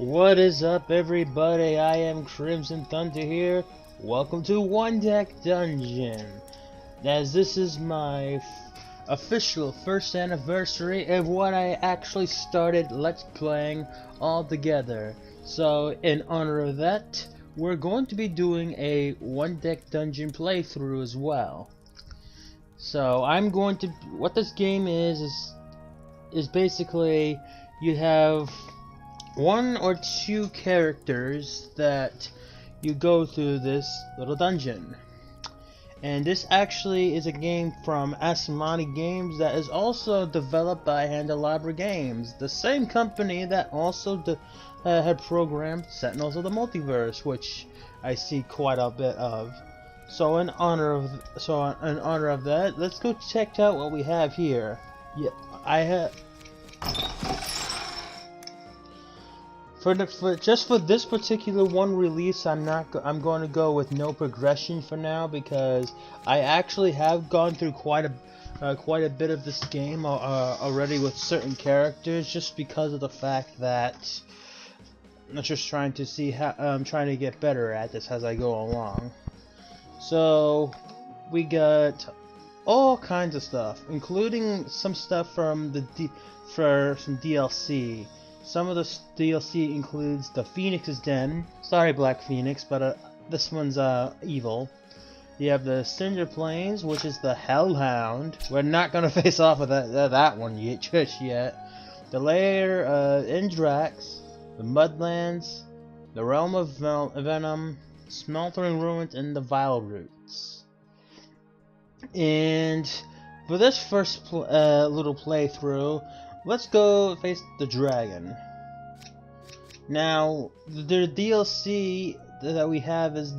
What is up, everybody? I am Crimson Thunder here. Welcome to One Deck Dungeon. As this is my official first anniversary of when I actually started Let's Playing altogether. So, in honor of that, we're going to be doing a One Deck Dungeon playthrough as well. So, what this game is basically you have one or two characters that you go through this little dungeon. And this actually is a game from Asmani Games that is also developed by Handelabra Games, the same company that also had programmed Sentinels of the Multiverse, which I see quite a bit of. So in honor of that, let's go check out what we have here. Yep, I have. For this particular one release, I'm going to go with no progression for now, because I actually have gone through quite a bit of this game already with certain characters, just because of the fact that I'm just trying to see how I'm trying to get better at this as I go along. So we got all kinds of stuff, including some stuff from for some DLC. Some of the DLC includes the Phoenix's Den. Sorry, Black Phoenix, but this one's evil. You have the Cinder Plains, which is the Hellhound. We're not gonna face off with that one just yet. The Lair Indrax, the Mudlands, the Realm of Venom, Smeltering Ruins, and the Vile Roots. And for this first little playthrough, let's go face the dragon. Now, the DLC that we have is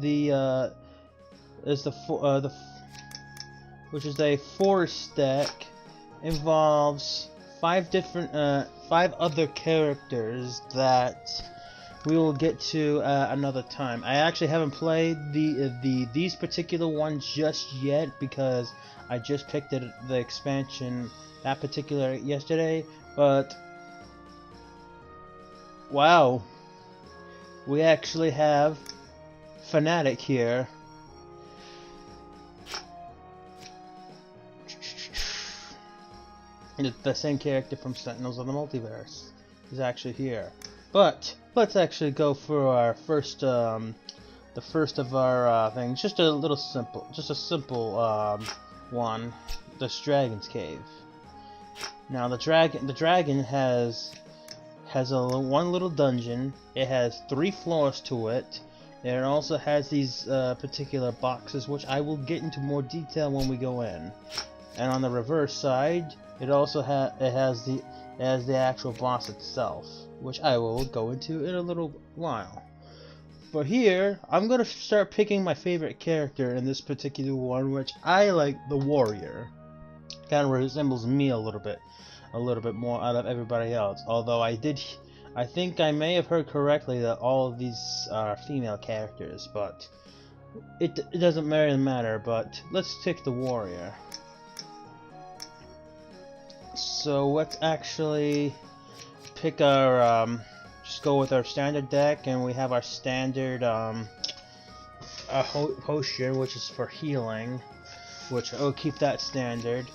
which is a forest deck. Involves five other characters that we will get to another time. I actually haven't played these particular ones just yet, because I just picked the expansion that particular yesterday. But wow, we actually have Fnatic here. The same character from Sentinels of the Multiverse is actually here. But let's actually go for our first, the first of our things. Just a simple one. This Dragon's Cave. Now the dragon has one little dungeon. It has 3 floors to it. And it also has these particular boxes, which I will get into more detail when we go in. And on the reverse side, it also has the actual boss itself, which I will go into in a little while. But here, I'm gonna start picking my favorite character in this particular one, which I like the warrior. Kind of resembles me a little bit more out of everybody else. Although I think I may have heard correctly that all of these are female characters, but it doesn't really matter. But let's pick the warrior. So let's actually pick our just go with our standard deck, and we have our standard potion, which is for healing, which I'll keep that standard.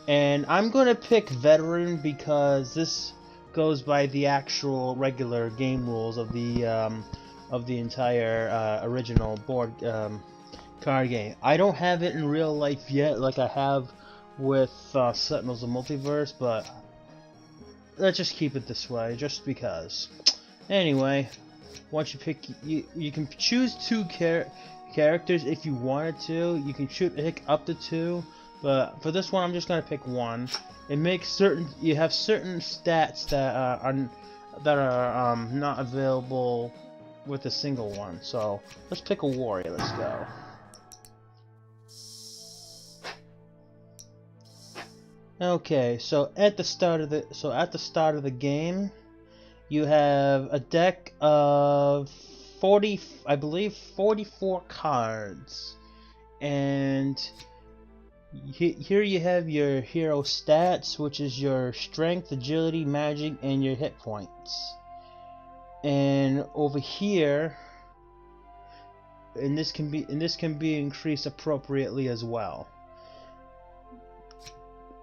And I'm gonna pick veteran because this goes by the actual regular game rules of the entire original board card game. I don't have it in real life yet, like I have with Sentinels of Multiverse, but let's just keep it this way, just because. Anyway, once you pick, you can choose 2 characters if you wanted to. You can pick up to 2. But for this one, I'm just gonna pick 1. It makes you have certain stats that are not available with a single one. So let's pick a warrior. Let's go. Okay, so at the start of the game, you have a deck of 44 cards, and here you have your hero stats, which is your strength, agility, magic, and your hit points. And over here, and this can be increased appropriately as well.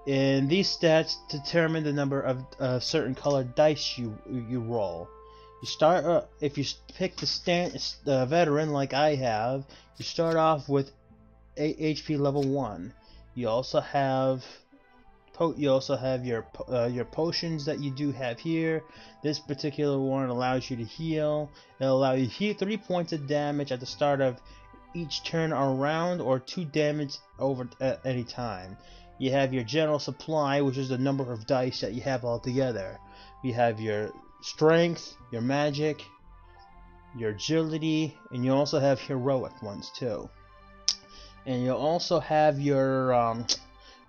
And these stats determine the number of certain colored dice you roll. You start if you pick the veteran like I have, you start off with HP level 1. You also have your potions that you do have here. This particular one allows you to heal. It'll allow you to heal 3 points of damage at the start of each turn or round, or 2 damage over at any time. You have your general supply, which is the number of dice that you have altogether. You have your strength, your magic, your agility, and you also have heroic ones too. And you'll also have your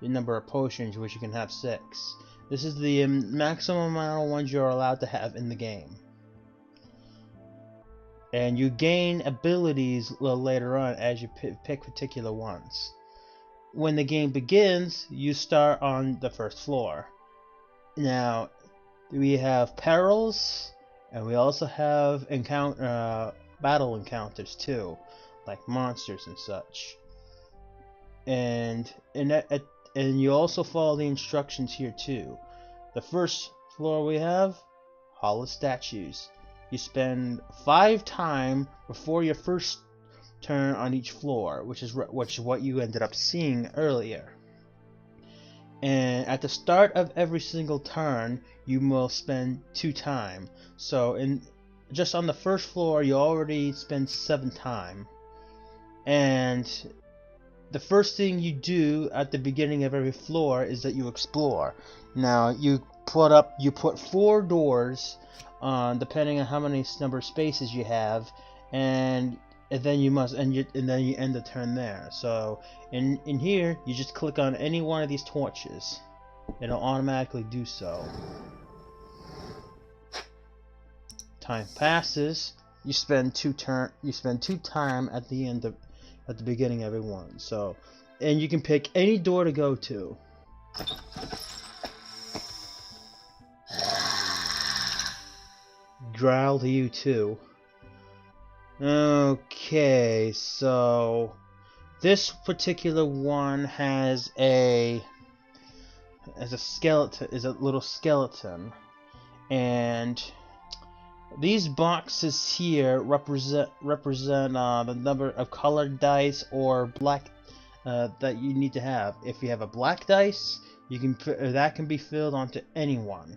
number of potions, which you can have 6. This is the maximum amount of ones you're allowed to have in the game. And you gain abilities a little later on as you pick particular ones. When the game begins, you start on the first floor. Now, we have perils, and we also have battle encounters too, like monsters and such. And you also follow the instructions here too. The first floor we have Hall of Statues. You spend 5 time before your first turn on each floor, which is what you ended up seeing earlier. And at the start of every single turn, you will spend 2 time. So just on the first floor, you already spend 7 time. And the first thing you do at the beginning of every floor is that you explore. Now you put 4 doors on, depending on how many number of spaces you have, and then you end the turn there. So in here, you just click on any one of these torches. It'll automatically do so. Time passes. You spend 2 time at the beginning of every one. So, and you can pick any door to go to. Growl to you too. Okay, so this particular one has a little skeleton, and these boxes here represent the number of colored dice or black that you need to have. If you have a black dice, that can be filled onto anyone.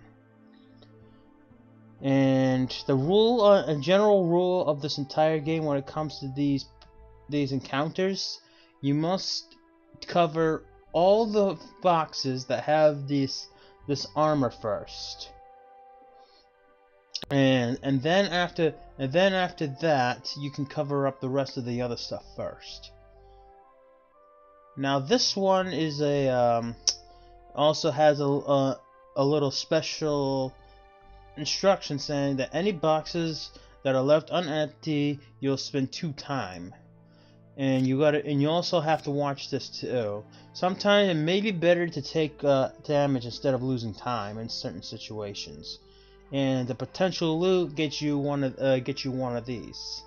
And a general rule of this entire game when it comes to these encounters, you must cover all the boxes that have this armor first. And then after that, you can cover up the rest of the other stuff first. Now this one is also has a little special instruction saying that any boxes that are left unempty, you'll spend 2 time. And you also have to watch this too. Sometimes it may be better to take damage instead of losing time in certain situations. And the potential loot gets you one of these.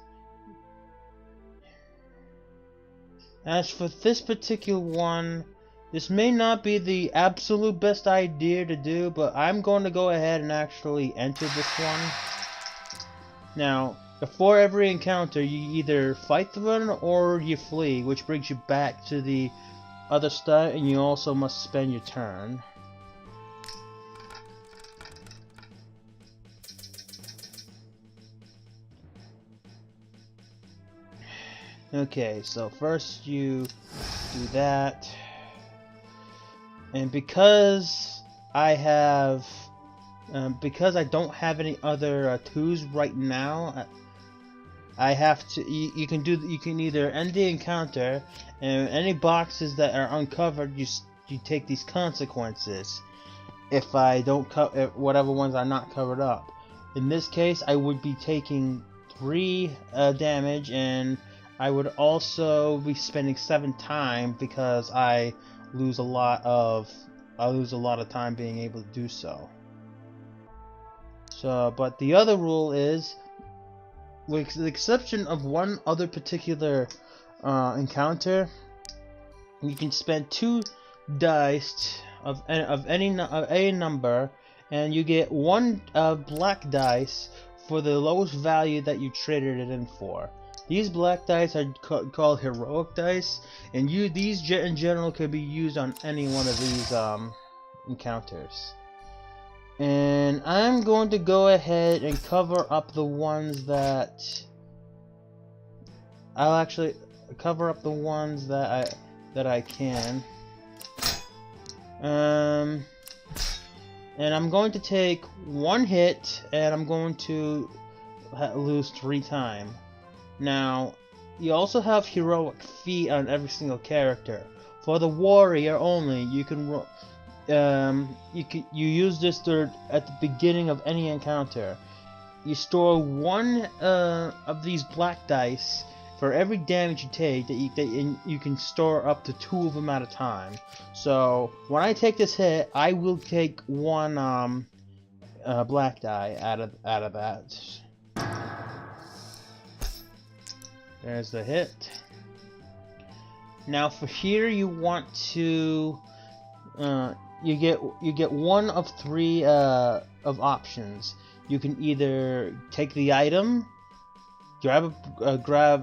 As for this particular one, this may not be the absolute best idea to do, but I'm going to go ahead and actually enter this one. Now, before every encounter, you either fight the one or you flee, which brings you back to the other start, and you also must spend your turn. Okay, so first you do that. And because I don't have any other 2s right now, I have to. You can either end the encounter, and any boxes that are uncovered, you take these consequences. If I don't whatever ones are not covered up. In this case, I would be taking 3 damage, and I would also be spending 7 time because I lose a lot of time being able to do so. So, but the other rule is, with the exception of one other particular encounter, you can spend 2 dice of a number, and you get 1 black dice for the lowest value that you traded it in for. These black dice are called heroic dice, and these in general can be used on any one of these encounters. And I'm going to go ahead and cover up the ones that I'll actually cover up the ones that I can. And I'm going to take 1 hit, and I'm going to lose 3 times. Now, you also have heroic feat on every single character. For the warrior only, you can you use this at the beginning of any encounter. You store 1 of these black dice for every damage you take, you can store up to 2 of them at a time. So when I take this hit, I will take 1 black die out of that. There's the hit. Now for here, you want to you get 1 of 3 of options. You can either take the item, grab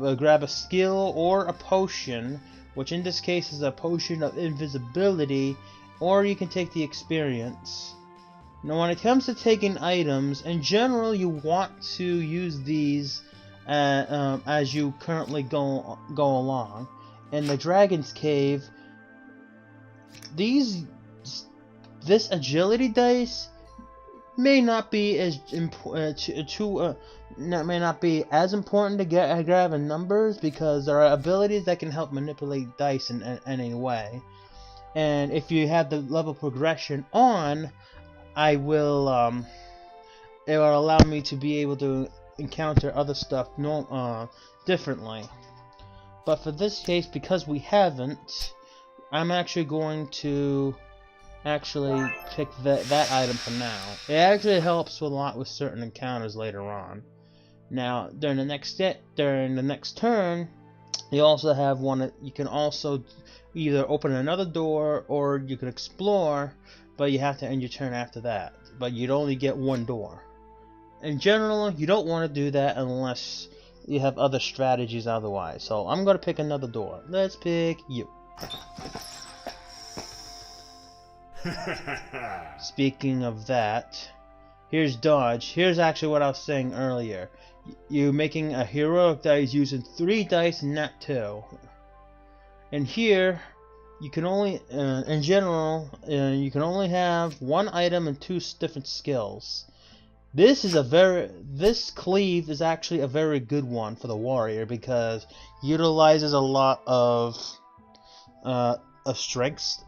a skill or a potion, which in this case is a potion of invisibility, or you can take the experience. Now when it comes to taking items, in general you want to use these as you currently go along. In the Dragon's Cave, this agility dice may not be as may not be as important to grab in numbers, because there are abilities that can help manipulate dice in any way. And if you have the level progression on, it will allow me to be able to encounter other stuff differently. But for this case, because we haven't, I'm actually going to pick that item for now. It actually helps a lot with certain encounters later on. Now, during the next turn, you also have one that you can also either open another door or you can explore, but you have to end your turn after that. But you'd only get 1 door. In general, you don't want to do that unless you have other strategies otherwise. So I'm going to pick another door. Let's pick you. Speaking of that, here's dodge. Here's actually what I was saying earlier. You're making a heroic dice using 3 dice and not 2. And here, you can only, in general, you can only have 1 item and 2 different skills. This cleave is actually a very good one for the warrior, because it utilizes a lot of strength,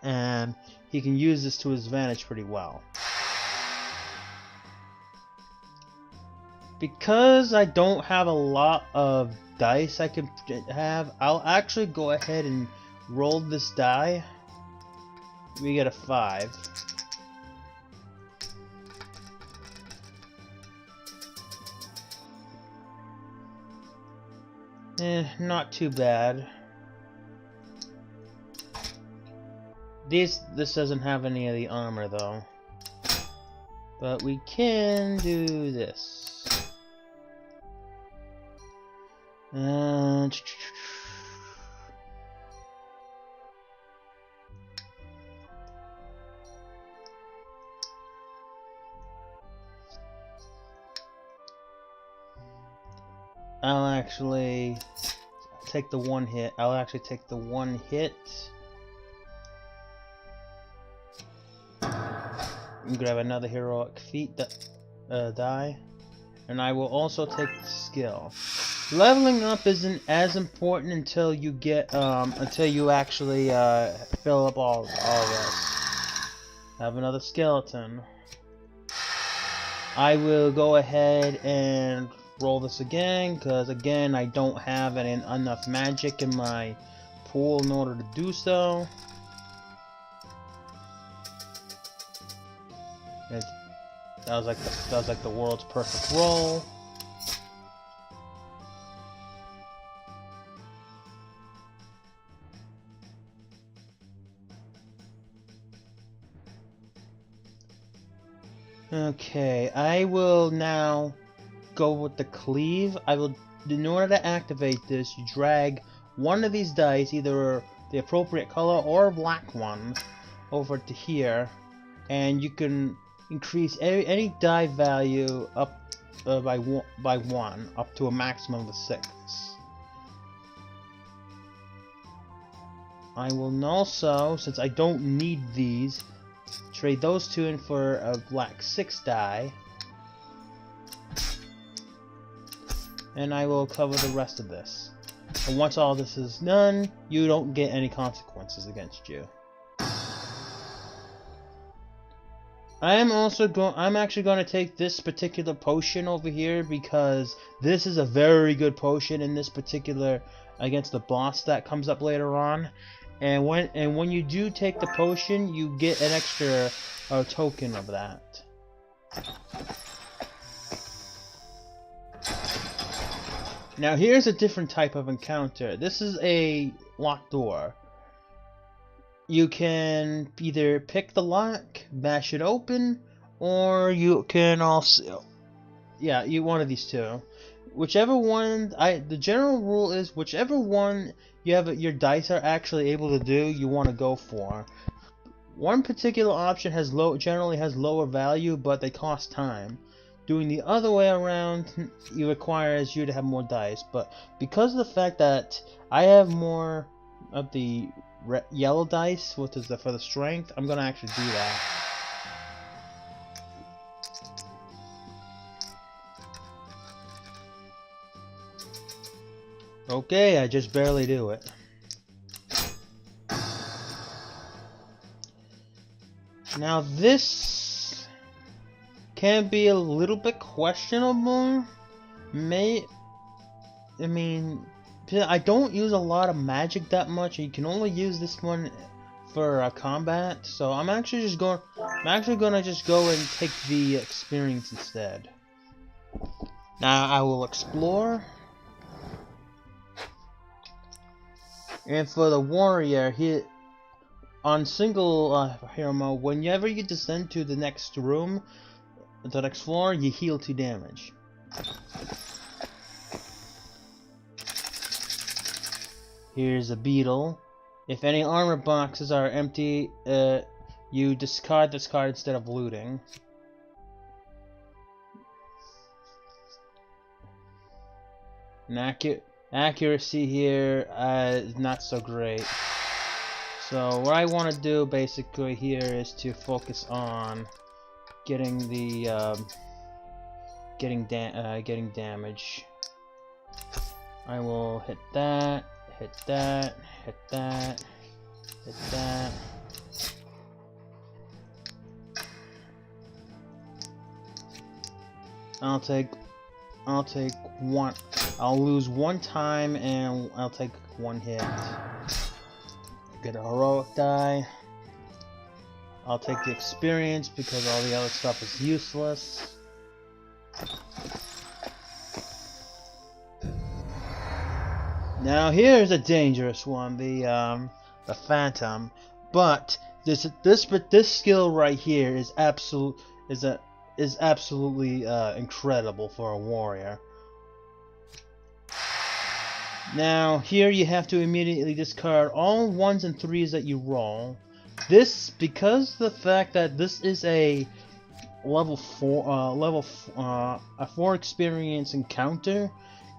and he can use this to his advantage pretty well. Because I don't have a lot of dice I can have, I'll actually go ahead and roll this die. We get a 5. Not too bad. This doesn't have any of the armor though. But we can do this. I'll actually take the 1 hit. I'll actually take the 1 hit. And grab another heroic feat die. And I will also take the skill. Leveling up isn't as important until you get until you actually fill up all this. Have another skeleton. I will go ahead and roll this again, because again I don't have enough magic in my pool in order to do so. That was like the world's perfect roll. Okay, I will now go with the cleave. In order to activate this, you drag one of these dice, either the appropriate color or a black one, over to here, and you can increase any die value up by one, up to a maximum of 6. I will also, since I don't need these, trade those two in for a black 6 die, and I will cover the rest of this. And once all this is done, you don't get any consequences against you. I'm actually going to take this particular potion over here because this is a very good potion in this particular against the boss that comes up later on. And when you do take the potion, you get an extra token of that. Now here's a different type of encounter. This is a locked door. You can either pick the lock, bash it open, or you can also, yeah, one of these two. Whichever one, the general rule is whichever one your dice are actually able to do, you want to go for. One particular option generally has lower value, but they cost time. Doing the other way around requires you to have more dice, but because of the fact that I have more of the yellow dice, which is for the strength, I'm gonna actually do that. Okay, I just barely do it. Now this can be a little bit questionable. I don't use a lot of magic that much. You can only use this one for combat, so I'm actually gonna just go and take the experience instead. Now I will explore. And for the warrior, on single hero mode, whenever you descend to the next room, the next floor, you heal 2 damage. Here's a beetle. If any armor boxes are empty, you discard this card instead of looting. Accuracy here is not so great. So what I want to do basically here is to focus on getting the getting damage. I will hit that, hit that, hit that, hit that. I'll take one. I'll lose 1 time and I'll take 1 hit. Get a heroic die. I'll take the experience because all the other stuff is useless. Now here's a dangerous one, the Phantom. But this skill right here is absolutely incredible for a warrior. Now here you have to immediately discard all 1s and 3s that you roll. This, because the fact that this is a level 4 experience encounter,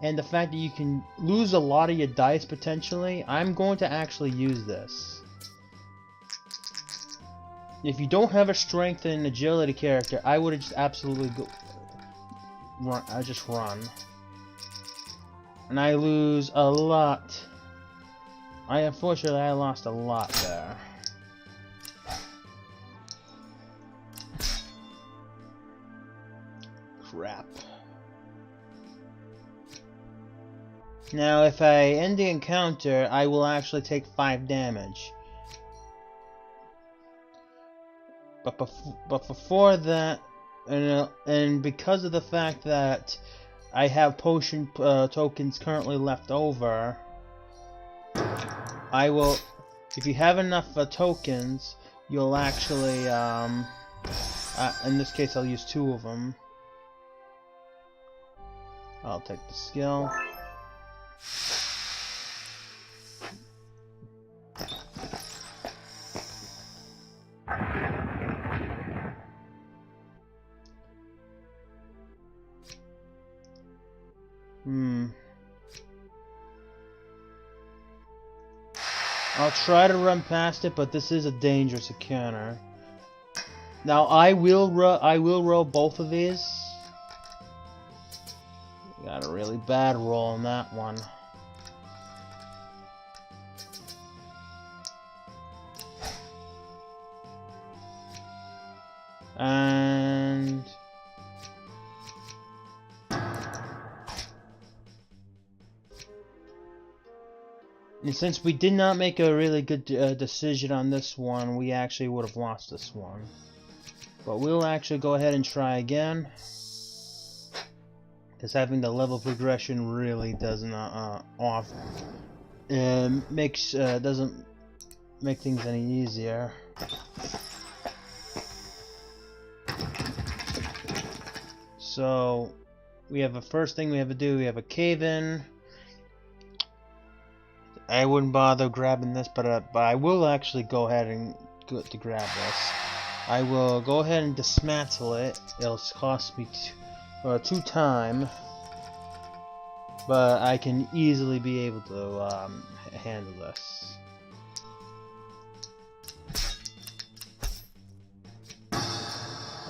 and the fact that you can lose a lot of your dice potentially, I'm going to actually use this. If you don't have a strength and agility character, I would have just absolutely run. And I lose a lot. Unfortunately, I lost a lot there. Crap. Now, if I end the encounter, I will actually take 5 damage. But before that, and because of the fact that I have potion tokens currently left over, I will. If you have enough tokens, you'll actually. In this case, I'll use 2 of them. I'll take the skill. I'll try to run past it, but this is a dangerous encounter. Now I will roll both of these. Got a really bad roll on that one. And since we did not make a really good decision on this one, we actually would have lost this one. But we'll actually go ahead and try again, because having the level progression really doesn't doesn't make things any easier. So we have a first thing we have to do. We have a cave in. I wouldn't bother grabbing this, but I will actually go ahead and go to grab this. I will go ahead and dismantle it. It'll cost me 2 time, but I can easily be able to handle this.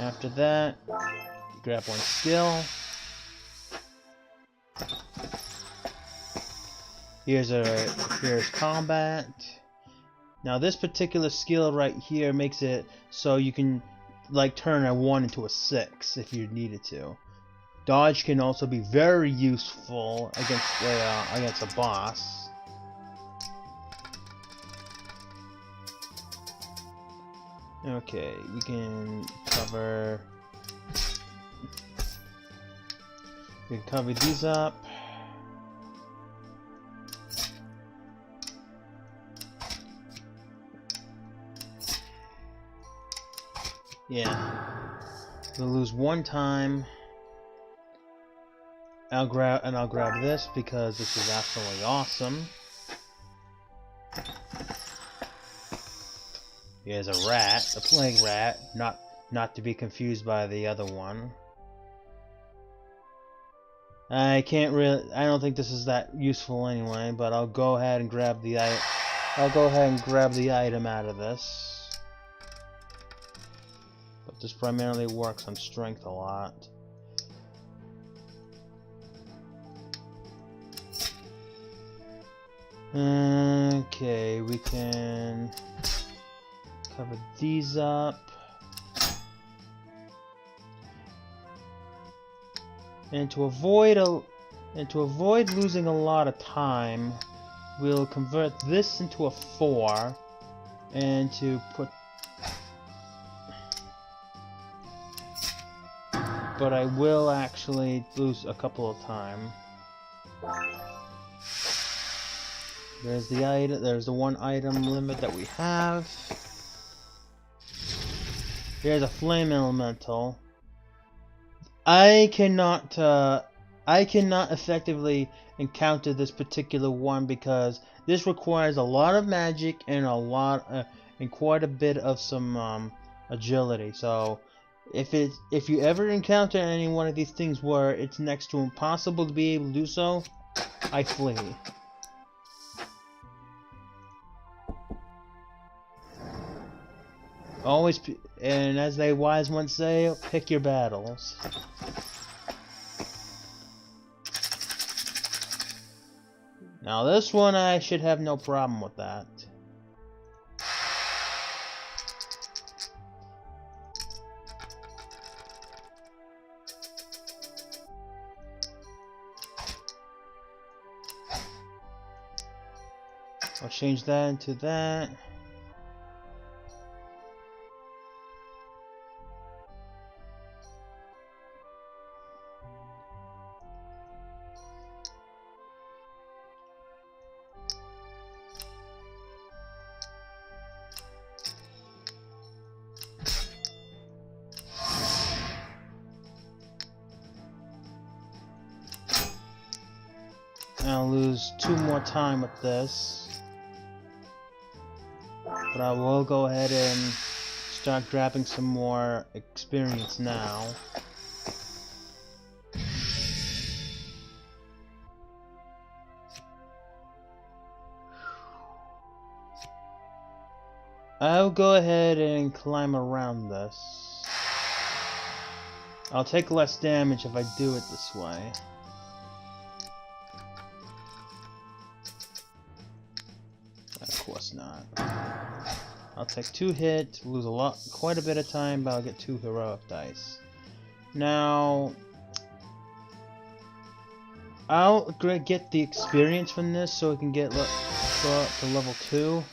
After that, grab 1 skill. Here's combat. Now this particular skill right here makes it so you can like turn a 1 into a 6 if you needed to. Dodge can also be very useful against a boss. Okay, we can cover these up. Yeah, we'll lose 1 time. I'll grab this because this is absolutely awesome. Here's a rat, a plague rat, not to be confused by the other one. I don't think this is that useful anyway, but I'll go ahead and grab the item out of this. But this primarily works on strength a lot. Okay, we can cover these up. And to avoid losing a lot of time, we'll convert this into a 4 and to put. But I will actually lose a couple of time. There's the item. There's the 1 item limit that we have. Here's a flame elemental. I cannot effectively encounter this particular one because this requires a lot of magic and quite a bit of some agility. So if you ever encounter any one of these things where it's next to impossible to be able to do so, I flee. Always, and as they wise once say, pick your battles. Now this one I should have no problem with that. I'll change that into that. I'll lose 2 more time with this. But I will go ahead and start grabbing some more experience now. I'll go ahead and climb around this. I'll take less damage if I do it this way. Of course not. I'll take 2 hits, lose quite a bit of time, but I'll get 2 heroic dice. Now, I'll get the experience from this so I can go up to level 2.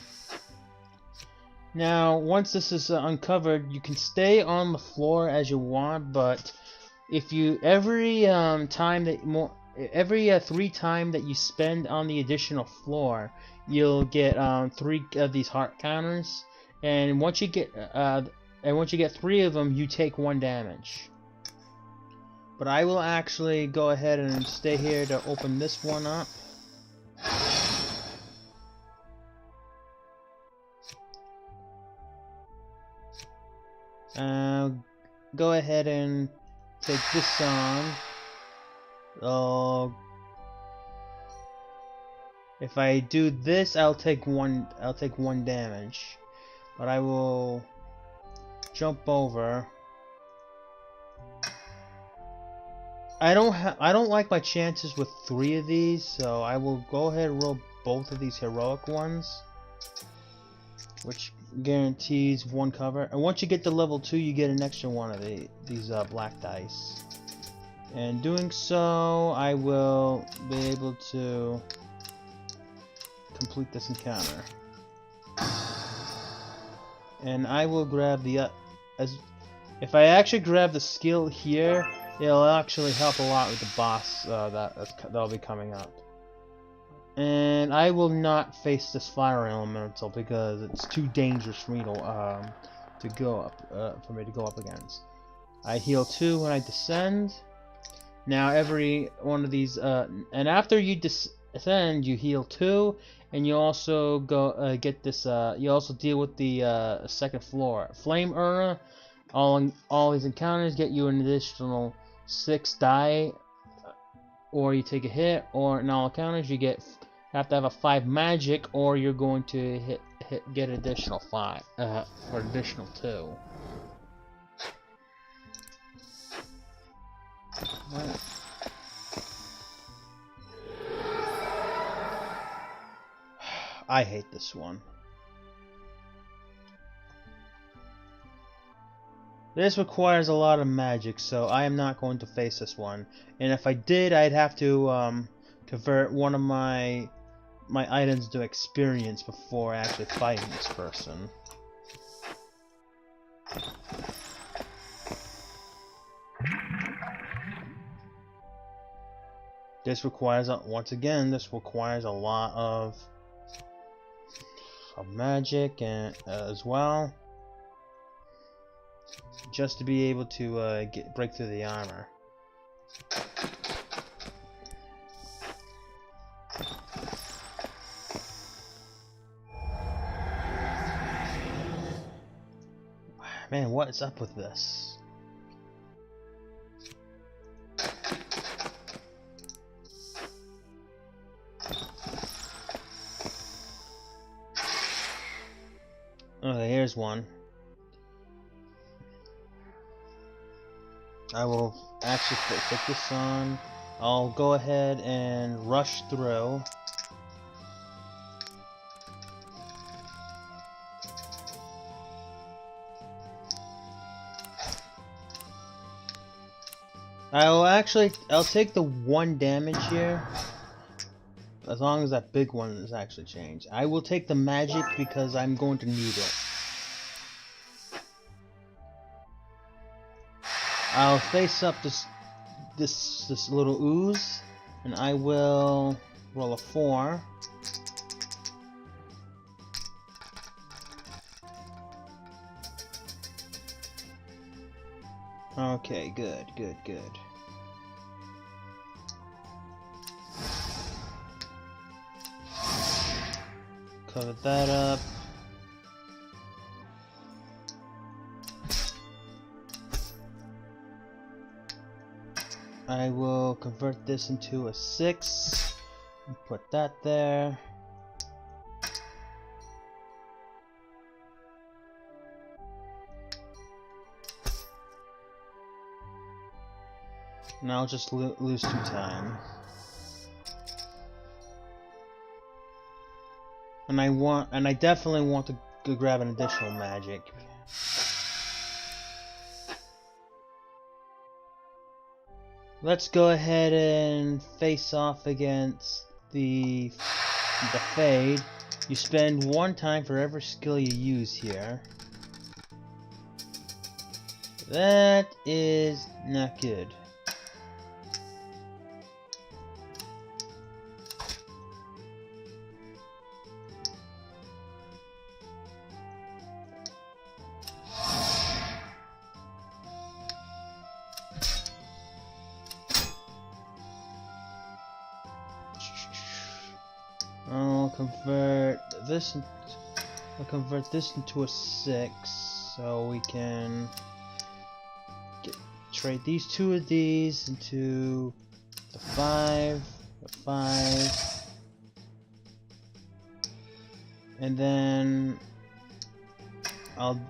Now, once this is uncovered, you can stay on the floor as you want, but if you every 3 time that you spend on the additional floor, you'll get 3 of these heart counters, and once you get 3 of them, you take 1 damage. But I will actually go ahead and stay here to open this one up. Go ahead and take this on. If I do this, I'll take 1 damage. But I will jump over. I don't like my chances with 3 of these, so I will go ahead and roll both of these heroic ones, which guarantees 1 cover. And once you get to level 2, you get an extra 1 of these black dice. And doing so, I will be able to complete this encounter. And I will grab the if I actually grab the skill here, it'll actually help a lot with the boss that'll be coming up. And I will not face this fire elemental because it's too dangerous for me to go up against. I heal 2 when I descend. Now every one of these and after you descend, you heal 2, and you also go get this. You also deal with the 2nd floor flame Urna. All these encounters get you an additional 6 die, or you take a hit, or in all encounters you have to have a 5 magic, or you're going to get additional 5 for additional 2. Right. I hate this one. This requires a lot of magic, so I am not going to face this one. And if I did, I'd have to convert one of my items to experience before actually fighting this person. This requires, once again, this requires a lot of magic and as well, just to be able to break through the armor. Man, what is up with this? Okay, here's one. I will actually put this on. I'll go ahead and rush through. I'll take the 1 damage here, as long as that big one is actually changed. I will take the magic because I'm going to need it. I'll face up this little ooze, and I will roll a 4. Okay, good. cover that up. I will convert this into a 6 and put that there. Now I'll just lose 2 time. And I definitely want to go grab an additional magic. Let's go ahead and face off against the Fade. You spend 1 time for every skill you use here. That is not good. I'll convert this into a 6, so we can trade these 2 of these into the 5, and then I'll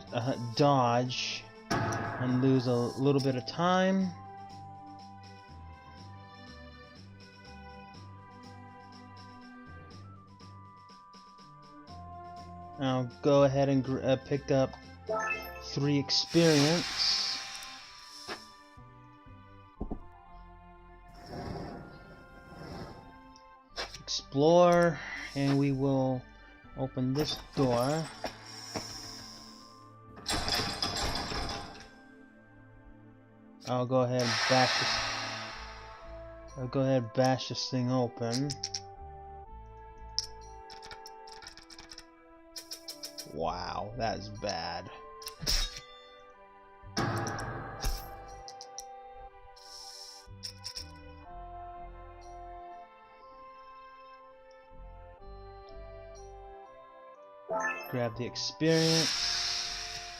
dodge and lose a little bit of time. I'll go ahead and pick up 3 experience. Explore, and we will open this door. I'll go ahead and bash this thing open. Wow, that is bad. Grab the experience.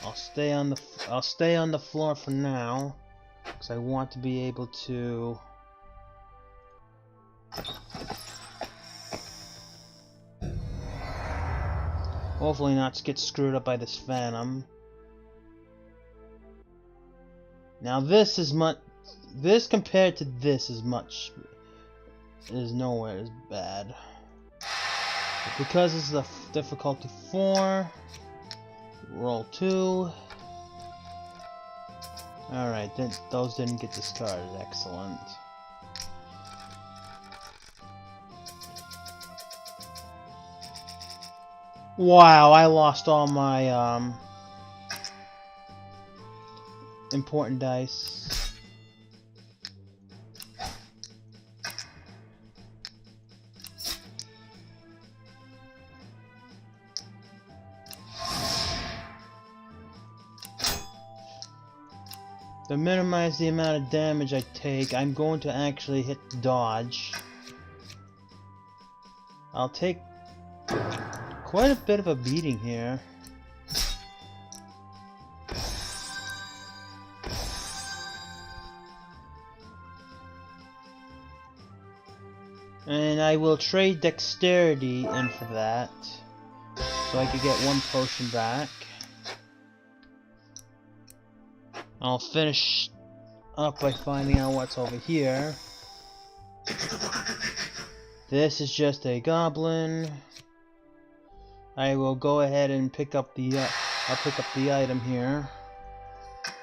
I'll stay on the floor for now, because I want to be able to hopefully not get screwed up by this Phantom. Now this compared to this is nowhere as bad. But because this is a difficulty 4, roll 2. Alright, those didn't get discarded, excellent. Wow, I lost all my important dice. To minimize the amount of damage I take, I'm going to actually hit dodge. I'll take quite a bit of a beating here. And I will trade dexterity in for that, so I could get 1 potion back. I'll finish up by finding out what's over here. This is just a goblin. I will go ahead and pick up the item here.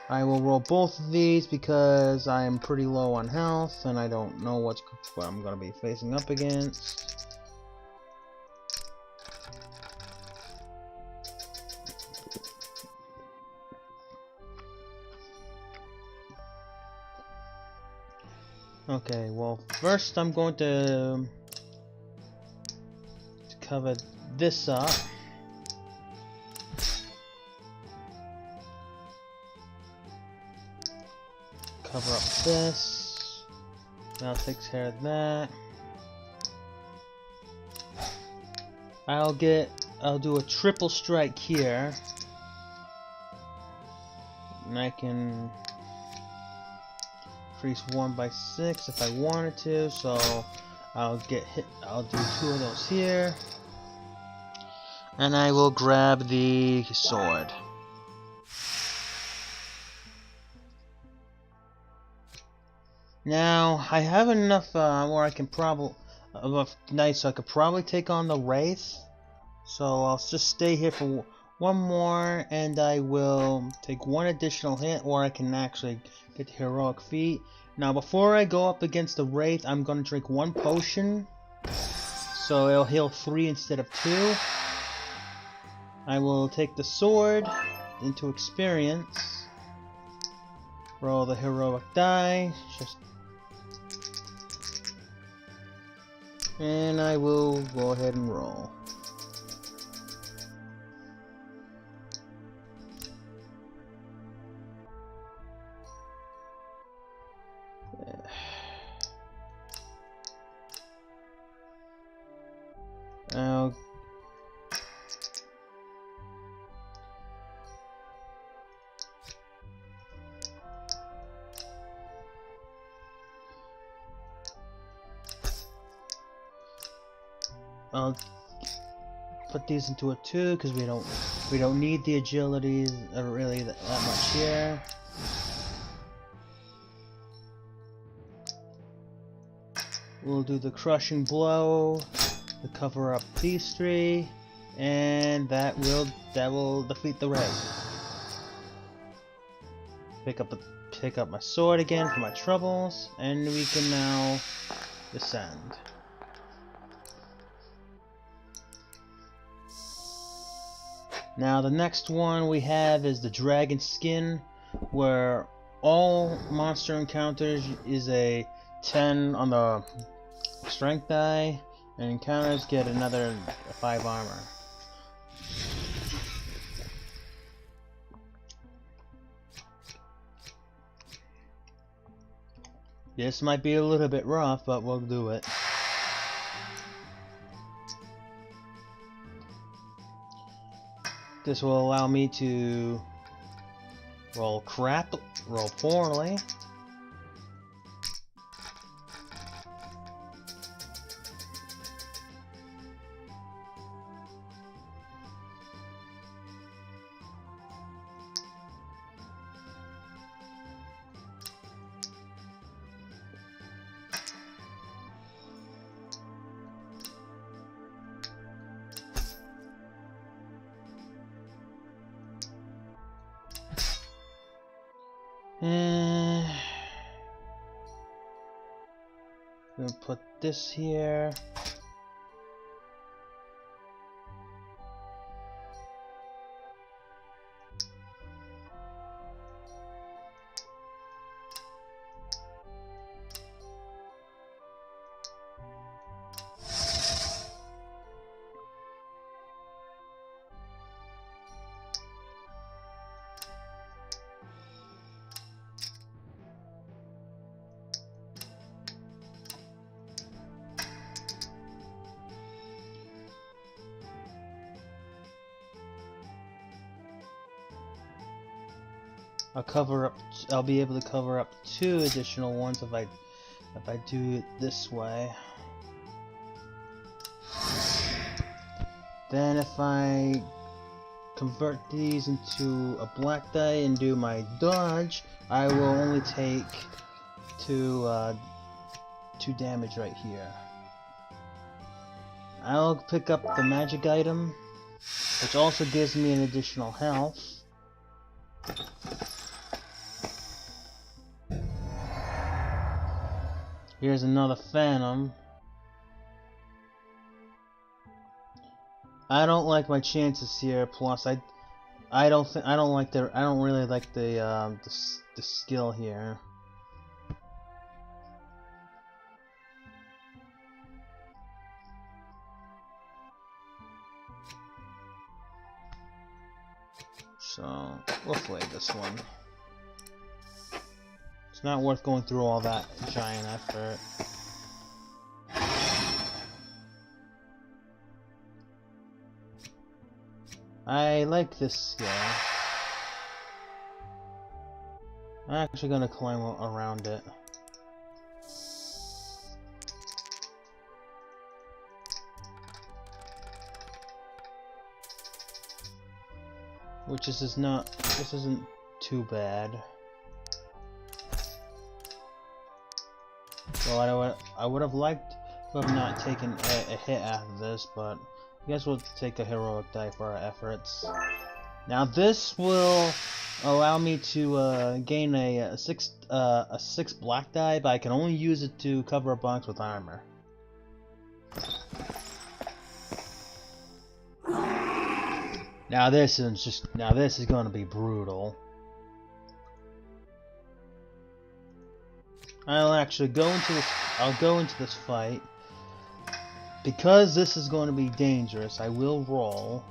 I will roll both of these because I am pretty low on health and I don't know what I'm going to be facing up against. Okay, well, first I'm going to cover this up. Cover up this. That takes care of that. I'll get I'll do a triple strike here, and I can increase 1 by 6 if I wanted to. So I'll get hit. I'll do 2 of those here, and I will grab the sword. Now I have enough where I can probably nice, so I could probably take on the Wraith. So I'll just stay here for one more, and I will take 1 additional hit, or I can actually get the heroic feat. Now before I go up against the Wraith, I'm going to drink 1 potion, so it'll heal 3 instead of 2. I will take the sword into experience, roll the heroic die, and I will go ahead and roll. Now, I'll put these into a 2 because we don't need the agility really that much here. We'll do the crushing blow to cover up these 3, and that will defeat the Wraith. Pick up my sword again for my troubles, and we can now descend. Now the next one we have is the Dragon Skin, where all monster encounters is a 10 on the strength die, and encounters get another 5 armor. This might be a little bit rough, but we'll do it. This will allow me to roll poorly. We'll put this here. I'll be able to cover up 2 additional ones if I do it this way. Then if I convert these into a black die and do my dodge, I will only take 2 damage right here. I'll pick up the magic item, which also gives me an additional health. Here's another Phantom. I don't like my chances here. Plus, I don't really like the skill here. So we'll play this one. It's not worth going through all that giant effort. I like this skill. I'm actually gonna climb around it. Which is not. This isn't too bad. Well, I would have liked to have not taken a hit after this, but I guess we'll take a heroic die for our efforts. Now this will allow me to gain a six black die, but I can only use it to cover a box with armor. Now this is going to be brutal. I'll actually go into this. I'll go into this fight because this is going to be dangerous. I will roll.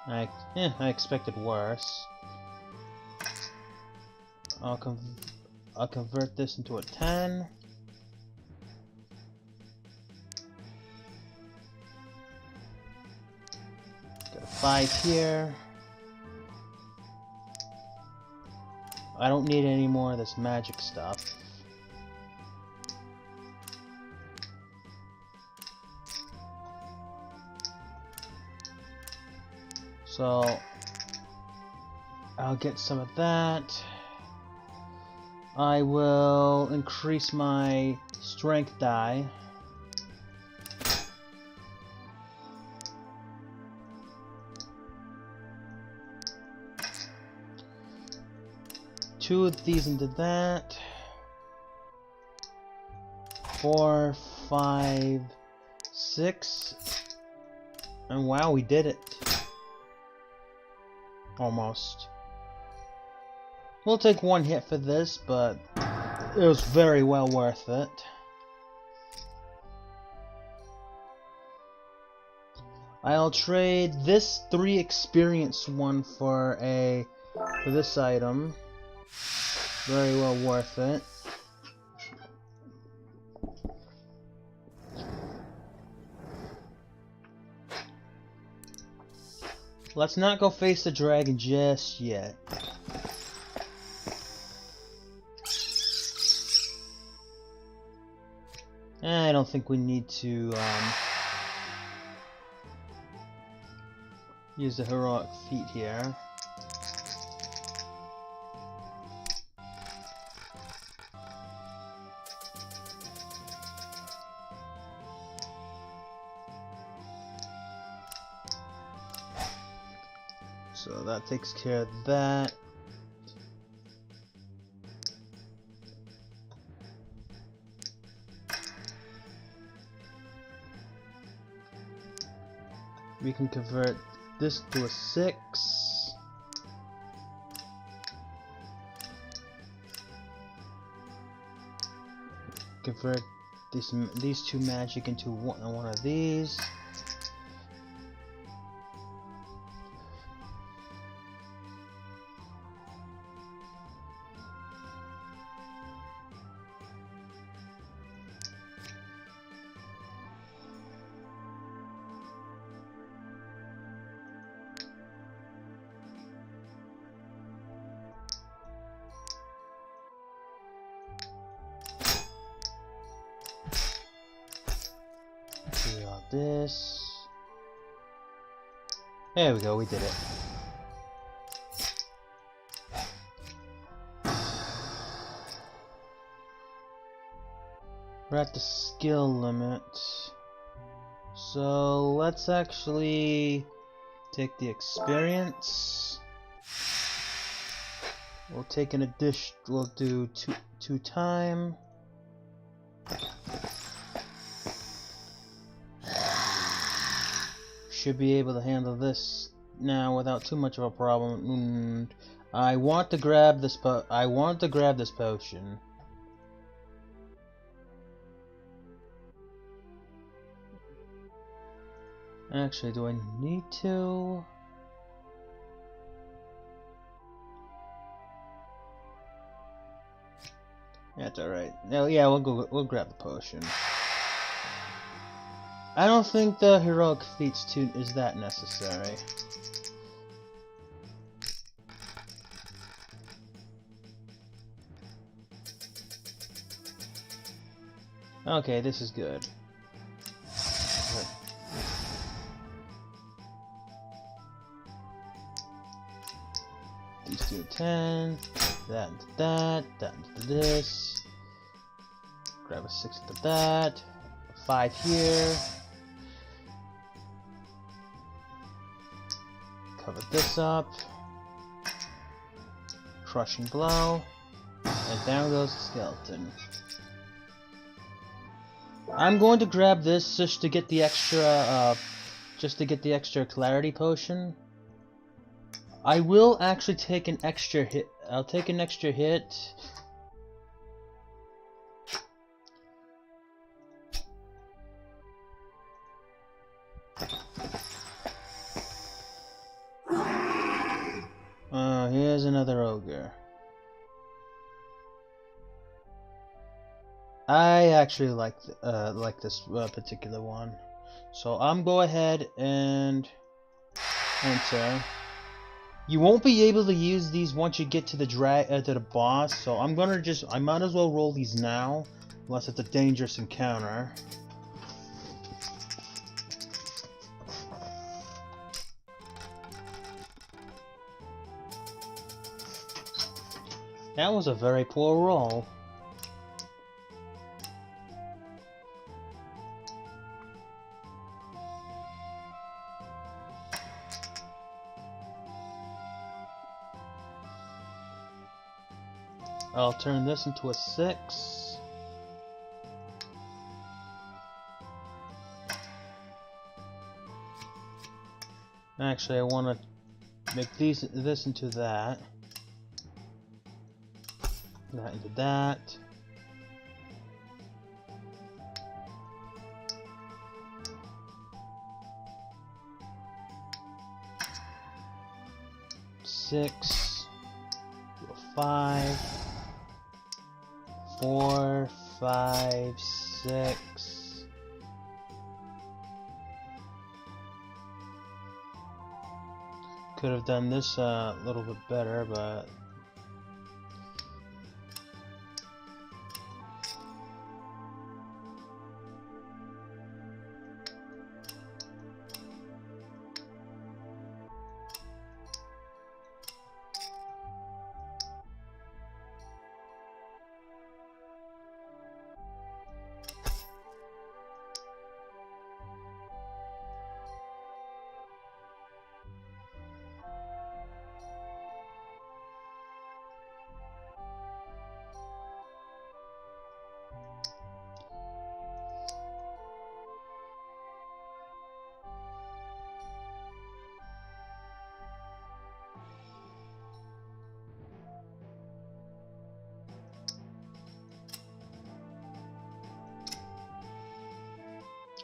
I expected worse. I'll convert this into a 10. Got a 5 here. I don't need any more of this magic stuff. So I'll get some of that. I will increase my strength die. Two of these into that. 4, 5, 6. And wow, we did it. Almost. We'll take one hit for this, but it was very well worth it. I'll trade this 3 experience one for this item. Very well worth it. Let's not go face the dragon just yet. I don't think we need to use the heroic feat here. So that takes care of that. We can convert this to a 6. Convert these 2 magic into one of these. This. There we go, we did it. We're at the skill limit. So let's actually take the experience. We'll take an addition. We'll do two time. Should be able to handle this now without too much of a problem. I want to grab this potion. Actually, do I need to? That's alright. No, yeah, we'll grab the potion. I don't think the heroic feats is that necessary. Okay, this is good. These do 10, that into that into this. Grab a 6 into that, 5 here. Cover this up. Crushing blow. And down goes the skeleton. I'm going to grab this just to get the extra clarity potion. I will actually take an extra hit. I'll take an extra hit. Here's another ogre. I actually like this particular one, so I'm go ahead and enter. You won't be able to use these once you get to the boss, so I might as well roll these now, unless it's a dangerous encounter. That was a very poor roll. I'll turn this into a 6. Actually, I want to make this into that. That into that. Six. 5. 4, 5, 6. Could have done this a little bit better, but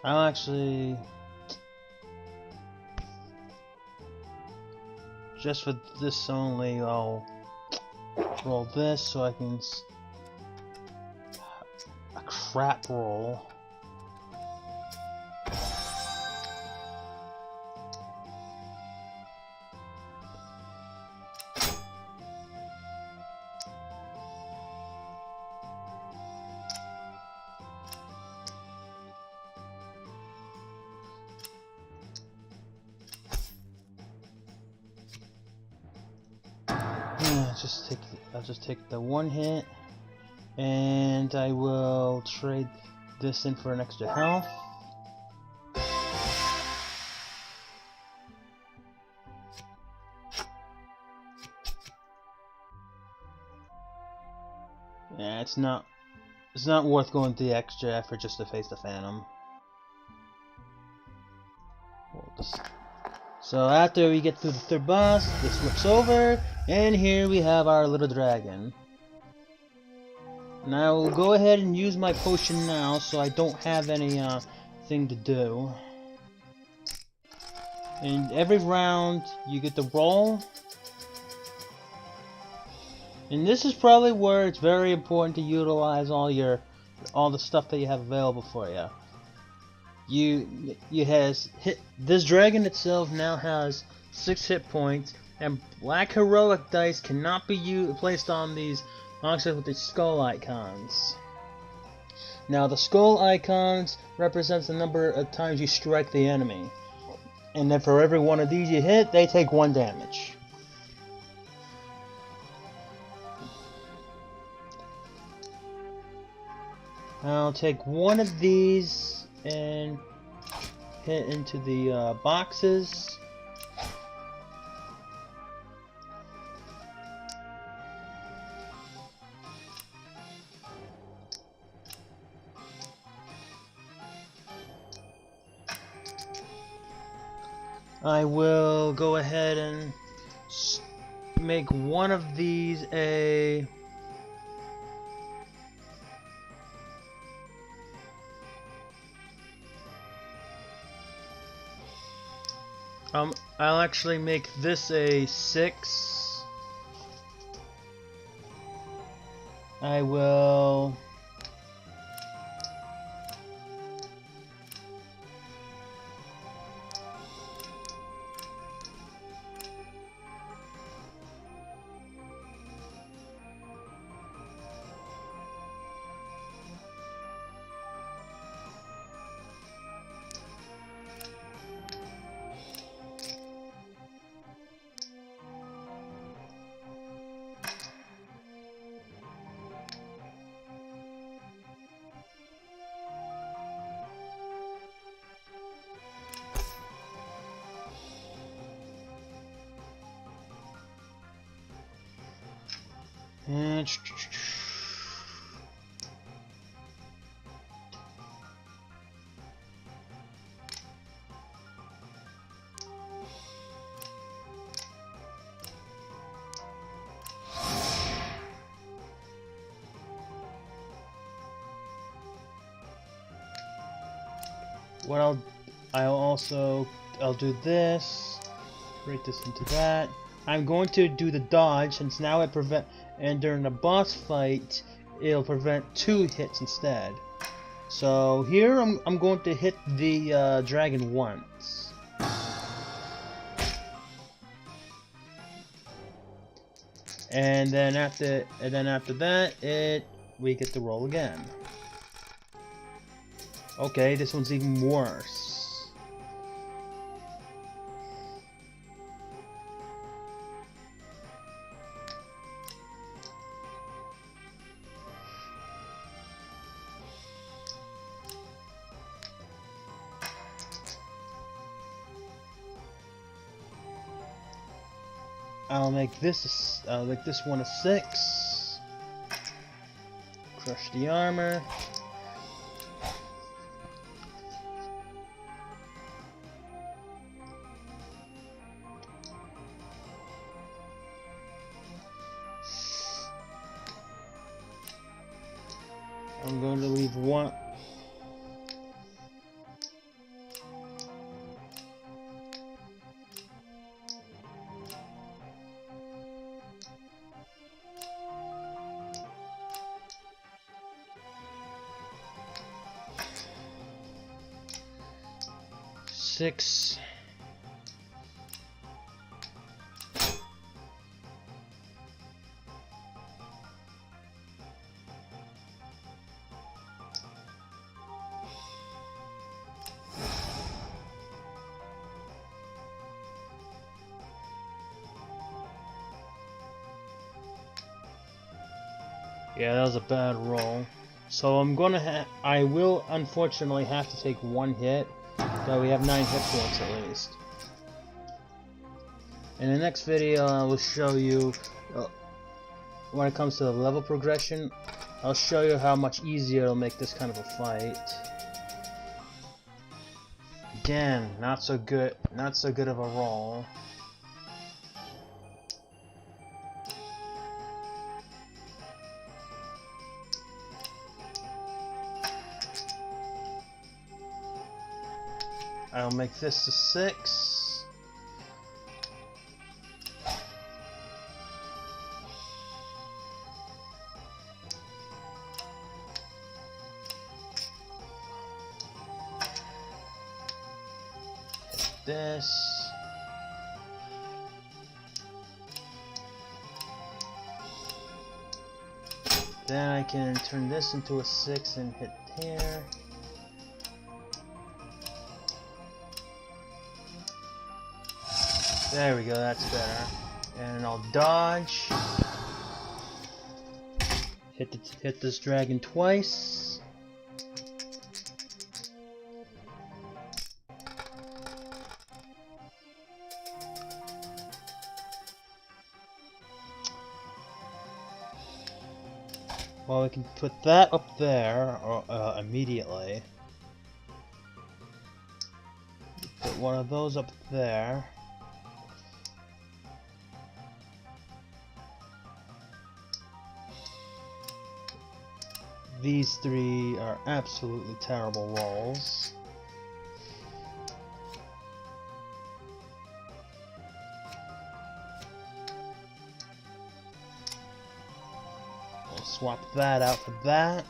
I'll actually, just for this only, I'll roll this so I can a crap roll. I'll just take the one hit, and I will trade this in for an extra health. Yeah, it's not worth going through the extra effort just to face the Phantom. So after we get through the third boss, this flips over, and here we have our little dragon. Now we'll go ahead and use my potion now, so I don't have any thing to do. And every round you get to roll, And this is probably where it's very important to utilize all the stuff that you have available for you. This dragon itself now has 6 hit points, and black heroic dice cannot be placed on these monsters with the skull icons. Now the skull icons represents the number of times you strike the enemy, and then for every one of these you hit, they take 1 damage. I'll take one of these and hit into the boxes. I will go ahead and make one of these a I'll actually make this a 6. I will and what I'll do this, break this into that. I'm going to do the dodge since now it and during the boss fight it'll prevent 2 hits instead. So here I'm going to hit the dragon once. And then after that we get to roll again. Okay, this one's even worse. I'll make this one a 6. Crush the armor. I'm going to leave one. Six. Yeah, that was a bad roll. So I will unfortunately have to take 1 hit, but we have 9 hit points at least. In the next video, I will show you, when it comes to the level progression, I'll show you how much easier it'll make this kind of a fight. Again, not so good of a roll. I'll make this a 6. this. Then I can turn this into a 6 and hit here. There we go, that's better. And I'll dodge. Hit this dragon twice. Well, we can put that up there immediately. Put one of those up there. These three are absolutely terrible rolls. We'll swap that out for that.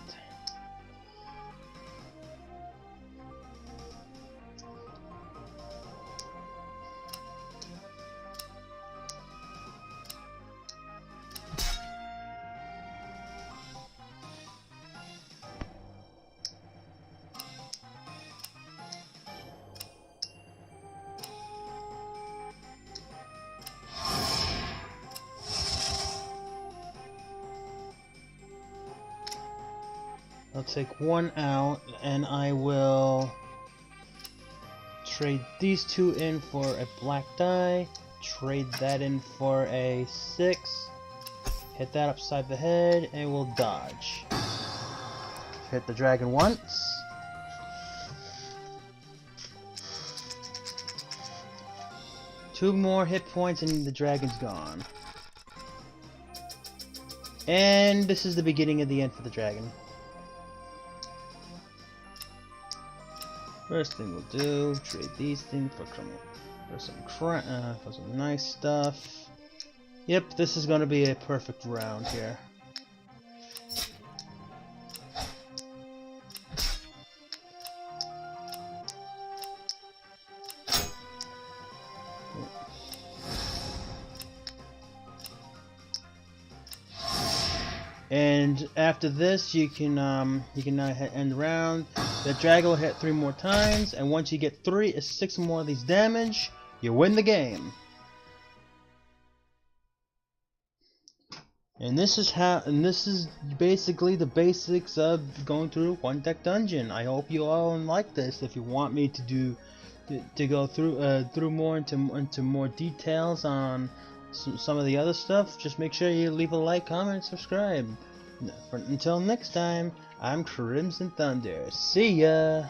I'll take one out, and I will trade these two in for a black die, trade that in for a 6, hit that upside the head, and we'll dodge. Hit the dragon once. Two more hit points and the dragon's gone. And this is the beginning of the end for the dragon. First thing we'll do, trade these things for some nice stuff. Yep, this is going to be a perfect round here. And after this, you can now end the round. The dragon will hit 3 more times, and once you get 6 more of these damage, you win the game. And this is basically the basics of going through one deck dungeon. I hope you all like this. If you want me to go through more into more details on some of the other stuff, just make sure you leave a like, comment, and subscribe. Until next time, I'm Crimson Thunder. See ya!